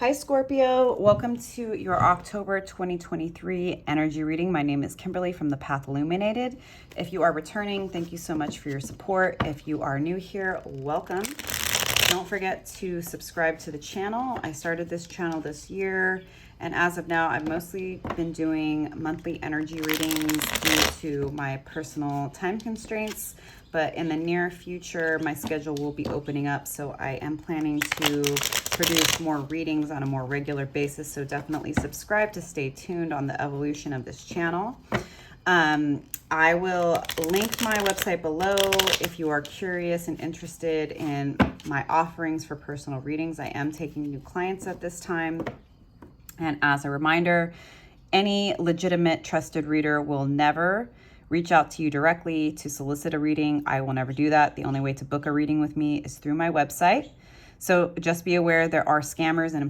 Hi Scorpio, welcome to your October 2023 energy reading. My name is Kimberly from the Path Illuminated. If you are returning, thank you so much for your support. If you are new here, welcome. Don't forget to subscribe to the channel. I started this channel this year, and as of now, I've mostly been doing monthly energy readings due to my personal time constraints. But in the near future, my schedule will be opening up, so I am planning to produce more readings on a more regular basis. So definitely subscribe to stay tuned on the evolution of this channel. I will link my website below if you are curious and interested in my offerings for personal readings. I am taking new clients at this time. And as a reminder, any legitimate trusted reader will never reach out to you directly to solicit a reading. I will never do that. The only way to book a reading with me is through my website. So just be aware there are scammers and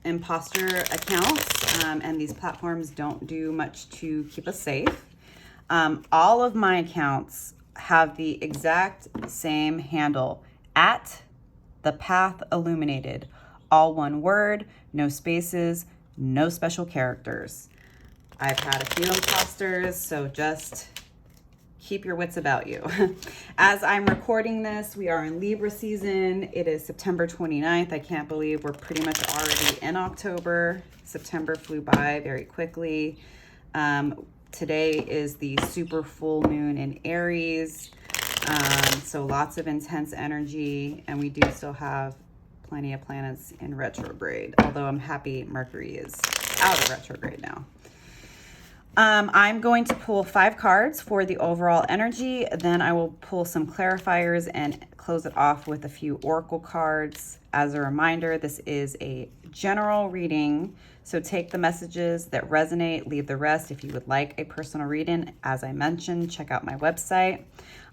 imposter accounts, and these platforms don't do much to keep us safe. All of my accounts have the exact same handle, at the Path Illuminated. All one word, no spaces, no special characters. I've had a few imposters, so just keep your wits about you. As I'm recording this, we are in Libra season. It is September 29th. I can't believe we're pretty much already in October. September flew by very quickly. Today is the super full moon in Aries. So lots of intense energy, and we do still have plenty of planets in retrograde, although I'm happy Mercury is out of retrograde now. I'm going to pull 5 cards for the overall energy. Then I will pull some clarifiers and close it off with a few oracle cards. As a reminder, this is a general reading, so take the messages that resonate, leave the rest. If you would like a personal reading, as I mentioned, check out my website.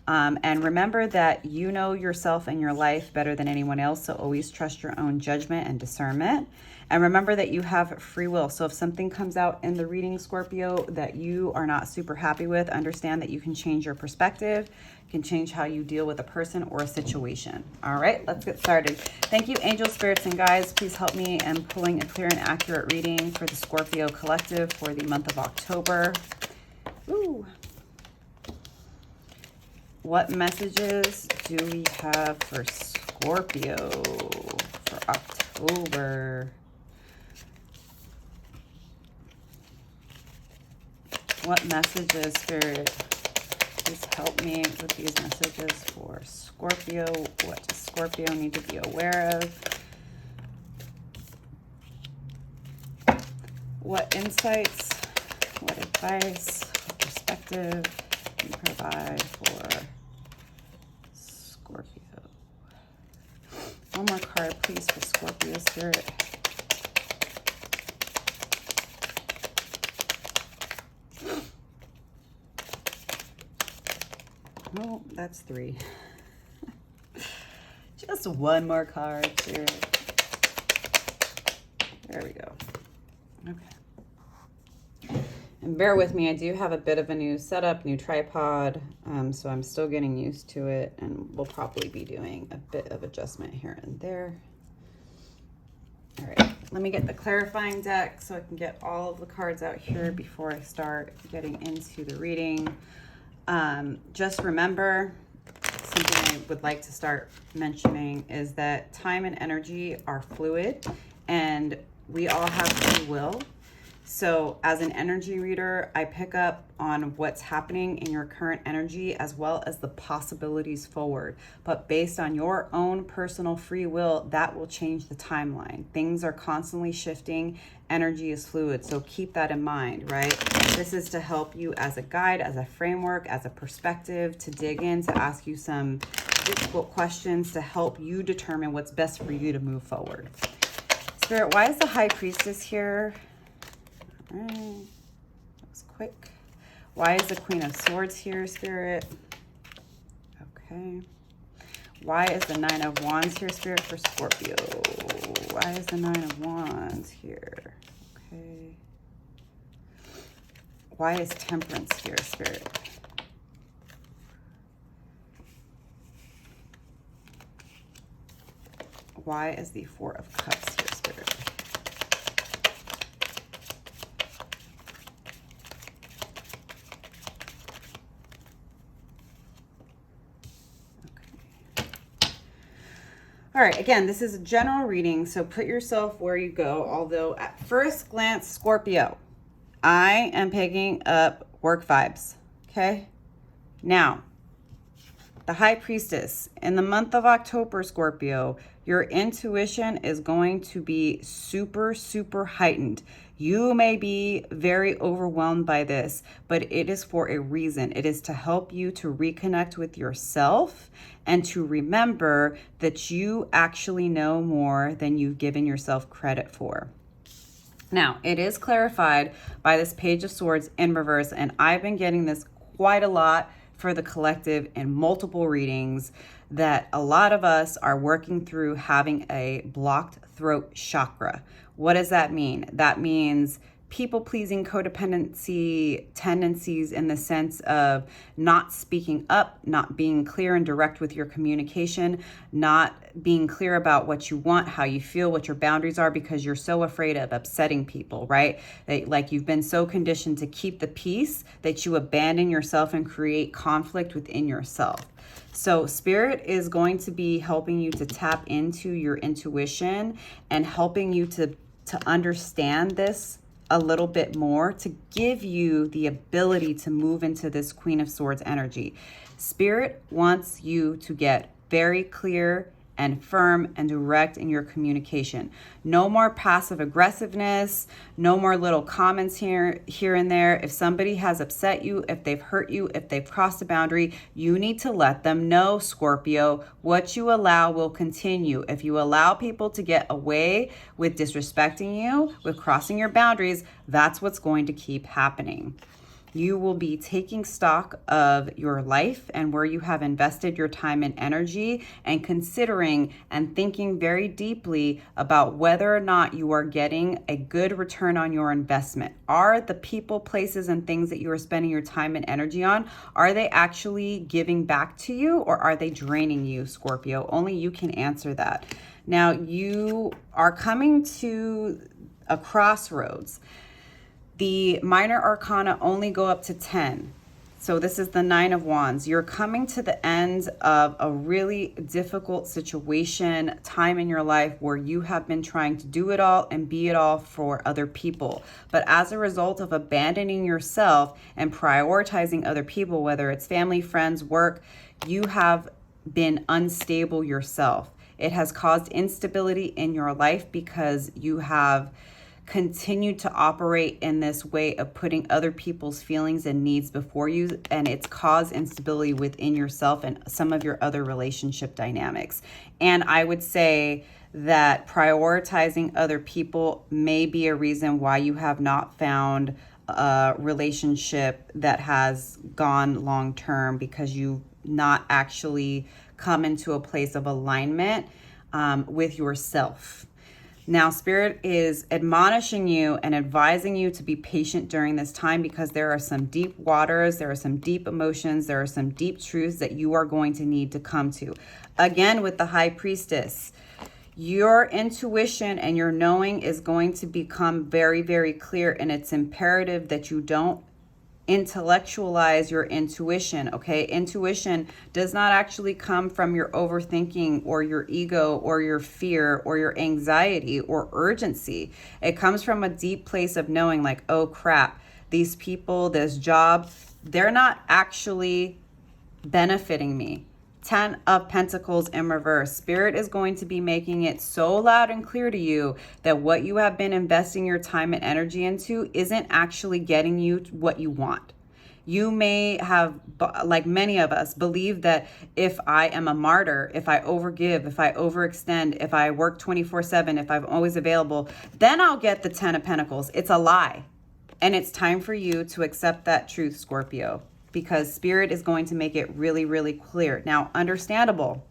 And remember that you know yourself and your life better than anyone else, so always trust your own judgment and discernment. And remember that you have free will. So if something comes out in the reading, Scorpio, that you are not super happy with, understand that you can change your perspective, can change how you deal with a person or a situation. All right, let's get started. Thank you, angel spirits and guides. Please help me in pulling a clear and accurate reading for the Scorpio collective for the month of October. Ooh. What messages do we have for Scorpio for October? What messages, Spirit? Please help me with these messages for Scorpio. What does Scorpio need to be aware of? What insights, what advice, what perspective can you provide for Scorpio? One more card, please, for Scorpio, Spirit. Oh, that's 3. Just one more card, Spirit. There we go. Okay. And bear with me, I do have a bit of a new setup, new tripod, so I'm still getting used to it, and we'll probably be doing a bit of adjustment here and there. All right, let me get the clarifying deck so I can get all of the cards out here before I start getting into the reading. Just remember, something I would like to start mentioning is that time and energy are fluid, and we all have free will. So as an energy reader, I pick up on what's happening in your current energy as well as the possibilities forward. But based on your own personal free will, that will change the timeline. Things are constantly shifting. Energy is fluid. So keep that in mind, right? This is to help you as a guide, as a framework, as a perspective, to dig in, to ask you some difficult questions to help you determine what's best for you to move forward. Spirit, why is the High Priestess here? All right, that was quick. Why is the Queen of Swords here, Spirit? Okay. Why is the Nine of Wands here, Spirit, for Scorpio? Why is the Nine of Wands here? Okay. Why is Temperance here, Spirit? Why is the Four of Cups here, Spirit? All right, again, this is a general reading, so put yourself where you go. Although at first glance, Scorpio, I am picking up work vibes, okay? Now, the High Priestess. In the month of October, Scorpio, your intuition is going to be super, super heightened. You may be very overwhelmed by this, but it is for a reason. It is to help you to reconnect with yourself and to remember that you actually know more than you've given yourself credit for. Now, it is clarified by this Page of Swords in reverse, and I've been getting this quite a lot for the collective in multiple readings, that a lot of us are working through having a blocked throat chakra. What does that mean? That means people-pleasing codependency tendencies in the sense of not speaking up, not being clear and direct with your communication, not being clear about what you want, how you feel, what your boundaries are, because you're so afraid of upsetting people, right? Like you've been so conditioned to keep the peace that you abandon yourself and create conflict within yourself. So Spirit is going to be helping you to tap into your intuition and helping you to understand this a little bit more, to give you the ability to move into this Queen of Swords energy. Spirit wants you to get very clear and firm and direct in your communication. No more passive aggressiveness, no more little comments here and there. If somebody has upset you, if they've hurt you, if they've crossed a boundary, you need to let them know, Scorpio. What you allow will continue. If you allow people to get away with disrespecting you, with crossing your boundaries, that's what's going to keep happening. You will be taking stock of your life and where you have invested your time and energy, and considering and thinking very deeply about whether or not you are getting a good return on your investment. Are the people, places, and things that you are spending your time and energy on, are they actually giving back to you, or are they draining you, Scorpio? Only you can answer that. Now, you are coming to a crossroads. The minor arcana only go up to 10. So this is the 9 of Wands. You're coming to the end of a really difficult situation, time in your life where you have been trying to do it all and be it all for other people. But as a result of abandoning yourself and prioritizing other people, whether it's family, friends, work, you have been unstable yourself. It has caused instability in your life because you have continue to operate in this way of putting other people's feelings and needs before you, and it's caused instability within yourself and some of your other relationship dynamics. And I would say that prioritizing other people may be a reason why you have not found a relationship that has gone long term, because you've not actually come into a place of alignment with yourself. Now, Spirit is admonishing you and advising you to be patient during this time, because there are some deep waters, there are some deep emotions, there are some deep truths that you are going to need to come to. Again, with the High Priestess, your intuition and your knowing is going to become very, very clear, and it's imperative that you don't intellectualize your intuition, okay? Intuition does not actually come from your overthinking or your ego or your fear or your anxiety or urgency. It comes from a deep place of knowing, like, oh crap, these people, this job, they're not actually benefiting me. 10 of Pentacles in reverse. Spirit is going to be making it so loud and clear to you that what you have been investing your time and energy into isn't actually getting you what you want. You may have, like many of us, believe that if I am a martyr, if I overgive, if I overextend, if I work 24/7, if I'm always available, then I'll get the 10 of Pentacles. It's a lie. And it's time for you to accept that truth, Scorpio, because Spirit is going to make it really, really clear. Now, understandable.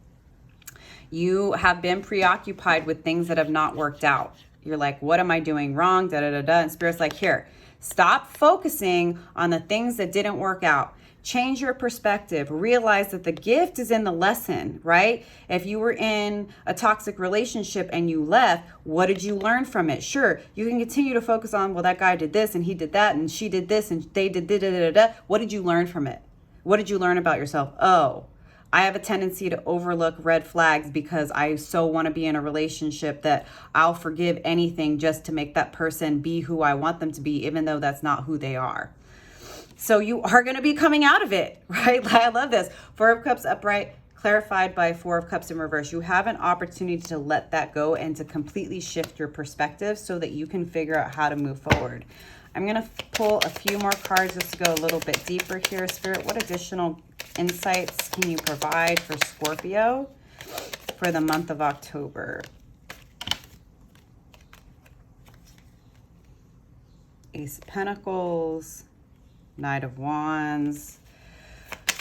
You have been preoccupied with things that have not worked out. You're like, what am I doing wrong? Da, da, da, da. And Spirit's like, here, stop focusing on the things that didn't work out. Change your perspective. Realize that the gift is in the lesson, right? If you were in a toxic relationship and you left, what did you learn from it? Sure, you can continue to focus on, well, that guy did this and he did that and she did this and they did da da da da. What did you learn from it? What did you learn about yourself? Oh, I have a tendency to overlook red flags because I so want to be in a relationship that I'll forgive anything just to make that person be who I want them to be, even though that's not who they are. So you are going to be coming out of it, right? I love this. Four of Cups upright, clarified by Four of Cups in reverse. You have an opportunity to let that go and to completely shift your perspective so that you can figure out how to move forward. I'm going to pull a few more cards just to go a little bit deeper here. Spirit, what additional insights can you provide for Scorpio for the month of October? Ace of Pentacles, Knight of Wands.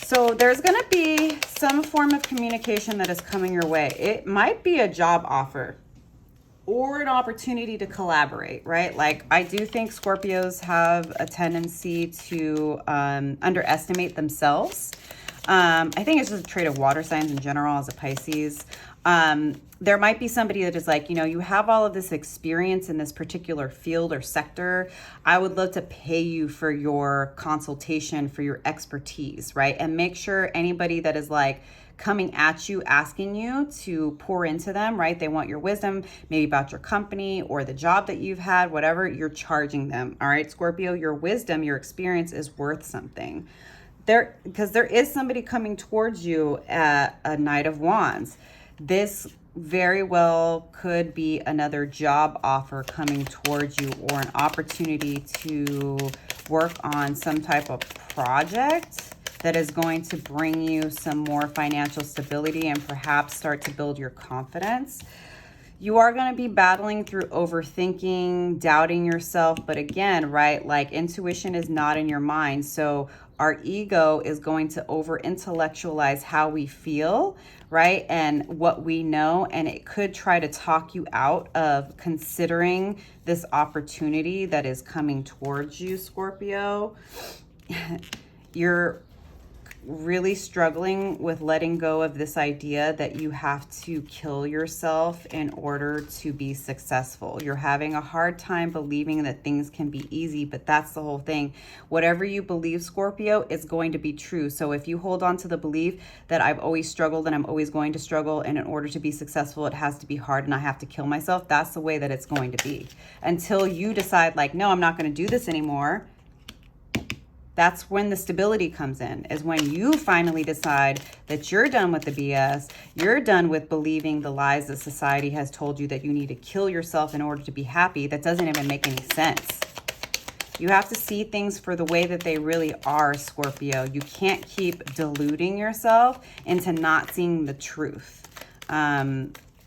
So there's going to be some form of communication that is coming your way. It might be a job offer or an opportunity to collaborate, right? Like, I do think Scorpios have a tendency to underestimate themselves. I think it's just a trait of water signs in general as a Pisces. There might be somebody that is like, you know, you have all of this experience in this particular field or sector. I would love to pay you for your consultation, for your expertise, right? And make sure anybody that is like coming at you, asking you to pour into them, right? They want your wisdom, maybe about your company or the job that you've had, whatever, you're charging them. All right, Scorpio, your wisdom, your experience is worth something. Because there is somebody coming towards you at a Knight of Wands. This very well could be another job offer coming towards you, or an opportunity to work on some type of project that is going to bring you some more financial stability and perhaps start to build your confidence. You are going to be battling through overthinking, doubting yourself. But again, right, like intuition is not in your mind. So our ego is going to over intellectualize how we feel, right? And what we know. And it could try to talk you out of considering this opportunity that is coming towards you, Scorpio. You're really struggling with letting go of this idea that you have to kill yourself in order to be successful. You're having a hard time believing that things can be easy, but that's the whole thing. Whatever you believe, Scorpio, is going to be true. So if you hold on to the belief that I've always struggled and I'm always going to struggle, and in order to be successful, it has to be hard and I have to kill myself, that's the way that it's going to be. Until you decide like, no, I'm not going to do this anymore. That's when the stability comes in, is when you finally decide that you're done with the BS. You're done with believing the lies that society has told you that you need to kill yourself in order to be happy. That doesn't even make any sense. You have to see things for the way that they really are, Scorpio. You can't keep deluding yourself into not seeing the truth.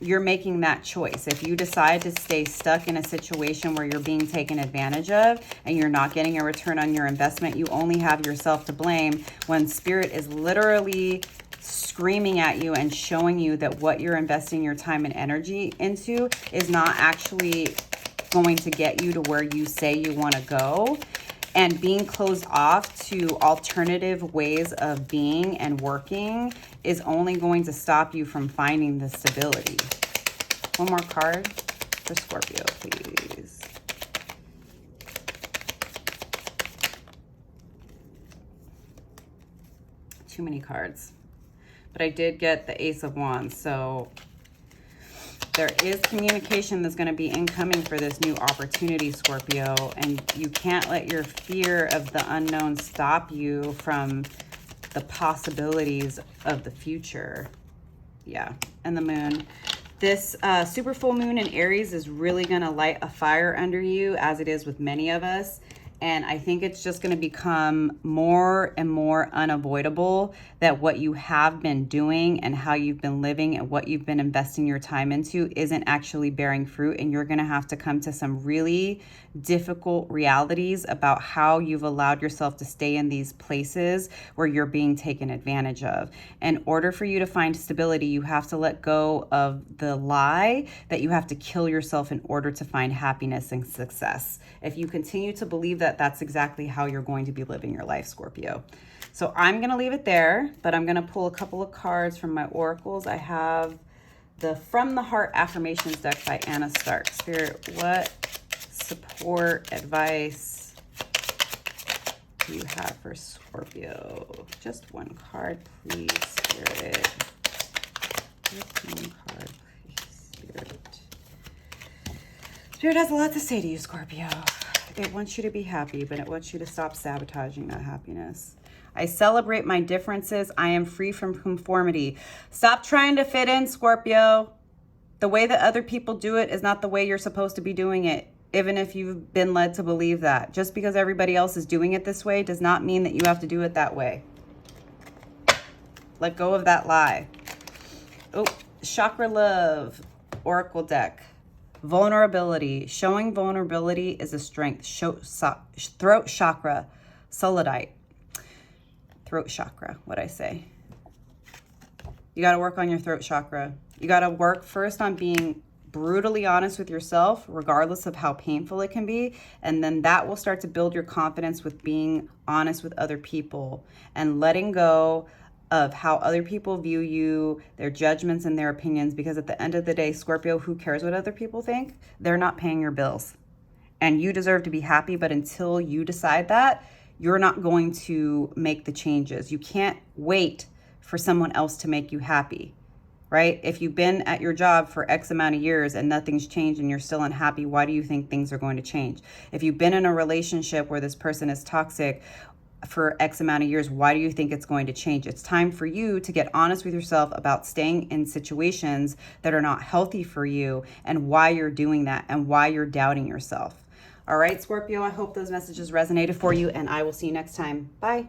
You're making that choice. If you decide to stay stuck in a situation where you're being taken advantage of and you're not getting a return on your investment, you only have yourself to blame, when Spirit is literally screaming at you and showing you that what you're investing your time and energy into is not actually going to get you to where you say you want to go. And being closed off to alternative ways of being and working is only going to stop you from finding the stability. One more card for Scorpio, please. Too many cards. But I did get the Ace of Wands, so there is communication that's going to be incoming for this new opportunity, Scorpio, and you can't let your fear of the unknown stop you from the possibilities of the future. Yeah, and the moon. This super full moon in Aries is really going to light a fire under you, as it is with many of us. And I think it's just going to become more and more unavoidable that what you have been doing and how you've been living and what you've been investing your time into isn't actually bearing fruit. And you're going to have to come to some really difficult realities about how you've allowed yourself to stay in these places where you're being taken advantage of. In order for you to find stability, you have to let go of the lie that you have to kill yourself in order to find happiness and success. If you continue to believe that, that's exactly how you're going to be living your life, Scorpio. So I'm going to leave it there, but I'm going to pull a couple of cards from my oracles. I have the From the Heart Affirmations deck by Anna Stark. Spirit, what support, advice do you have for Scorpio? Just one card, please, Spirit. Just one card, please, Spirit. Spirit has a lot to say to you, Scorpio. It wants you to be happy, but it wants you to stop sabotaging that happiness. I celebrate my differences. I am free from conformity. Stop trying to fit in, Scorpio. The way that other people do it is not the way you're supposed to be doing it, even if you've been led to believe that. Just because everybody else is doing it this way does not mean that you have to do it that way. Let go of that lie. Oh, Chakra Love, Oracle deck. Vulnerability. Showing vulnerability is a strength. Throat chakra, Solidite. Throat chakra, what I say. You got to work on your throat chakra. You got to work first on being brutally honest with yourself, regardless of how painful it can be. And then that will start to build your confidence with being honest with other people and letting go of how other people view you, their judgments and their opinions. Because at the end of the day, Scorpio, who cares what other people think? They're not paying your bills. And you deserve to be happy. But until you decide that, you're not going to make the changes. You can't wait for someone else to make you happy, right? If you've been at your job for X amount of years and nothing's changed and you're still unhappy, why do you think things are going to change? If you've been in a relationship where this person is toxic for X amount of years, why do you think it's going to change? It's time for you to get honest with yourself about staying in situations that are not healthy for you and why you're doing that and why you're doubting yourself. All right, Scorpio, I hope those messages resonated for you, and I will see you next time. Bye.